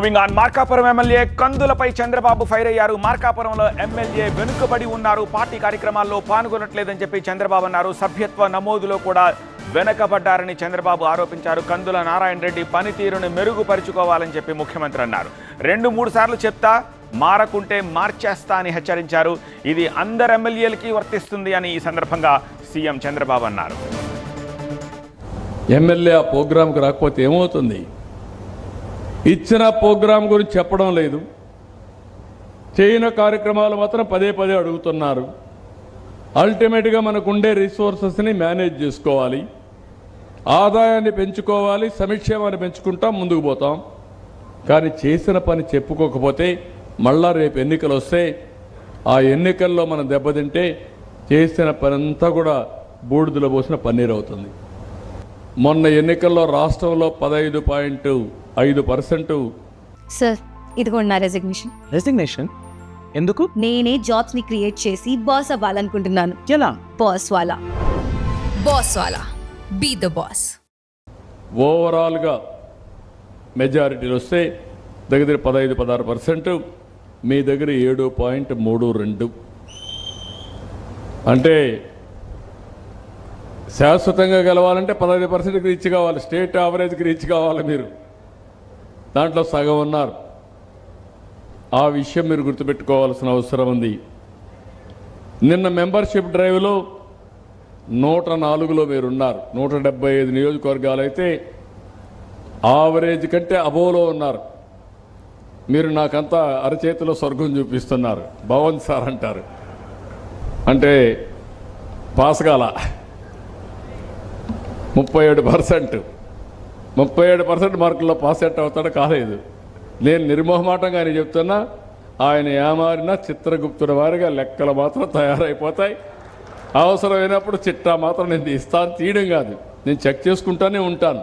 Moving on, Markapuram MLA కందులపై Chandrababu fire అయ్యారు. మార్కాపురంలో ఎమ్మెల్యే వెనుకబడి ఉన్నారు, పార్టీ కార్యక్రమాల్లో పాల్గొనట్లేదని చెప్పి చంద్రబాబు అన్నారు. సభ్యత్వ నమోదులో కూడా వెనకబడ్డారని చంద్రబాబు ఆరోపించారు. కందుల నారాయణ రెడ్డి పనితీరును మెరుగుపరుచుకోవాలని చెప్పి ముఖ్యమంత్రి అన్నారు. 2-3 సార్లు చెప్తా, మారకుంటే మార్చేస్తా అని హెచ్చరించారు. ఇది అందరు ఎమ్మెల్యేలకి వర్తిస్తుంది అని ఈ సందర్భంగా సీఎం చంద్రబాబు అన్నారు. ఎమ్మెల్యే ఆ ప్రోగ్రాంకి రాకపోతే ఏమవుతుంది? ఇచ్చిన ప్రోగ్రాం గురించి చెప్పడం లేదు, చేయని కార్యక్రమాలు మాత్రం పదే పదే అడుగుతున్నారు. అల్టిమేట్గా మనకుండే రిసోర్సెస్ని మేనేజ్ చేసుకోవాలి, ఆదాయాన్ని పెంచుకోవాలి, సంక్షేమాన్ని పెంచుకుంటాం, ముందుకు పోతాం. కానీ చేసిన పని చెప్పుకోకపోతే మళ్ళా రేపు ఎన్నికలు వస్తే ఆ ఎన్నికల్లో మనం దెబ్బతింటే చేసిన పని అంతా కూడా బూడిదలో పోసిన పన్నీరు అవుతుంది. మొన్న ఎన్నికల్లో రాష్ట్రంలో 15.5% సార్, ఇదిగోండి నా రెసిగ్నేషన్. రెసిగ్నేషన్ ఎందుకు? నేనే జాబ్స్ ని క్రియేట్ చేసి బాస్ అవ్వాలనుకుంటున్నాను. ఎలా? బాస్ వాలా. Be the boss. ఓవరాల్గా మెజారిటీలు వస్తే దగ్గర 15-16%, మీ దగ్గర 7.32. అంటే శాశ్వతంగా గెలవాలంటే 15%కి రీచ్ కావాలి, స్టేట్ యావరేజ్కి రీచ్ కావాలి. మీరు దాంట్లో సగం ఉన్నారు. ఆ విషయం మీరు గుర్తుపెట్టుకోవాల్సిన అవసరం ఉంది. నిన్న మెంబర్షిప్ డ్రైవ్లో 104లో మీరున్నారు. 175 నియోజకవర్గాలు అయితే ఆవరేజ్ కంటే అబోలో ఉన్నారు. మీరు నాకంతా అరచేతిలో స్వర్గం చూపిస్తున్నారు. భవన్ సార్ అంటారు, అంటే పాస్ కాల 37% మార్కుల్లో పాస్ అవుట్ అవుతాడు, కాలేదు. నేను నిర్మోహమాటంగా ఆయన చెప్తున్నా, ఆయన ఏమారినా చిత్రగుప్తుడి వారిగా లెక్కలు మాత్రం తయారైపోతాయి. అవసరమైనప్పుడు చిట్టా మాత్రం నేను తీస్తాను, తీయడం కాదు, నేను చెక్ చేసుకుంటూనే ఉంటాను.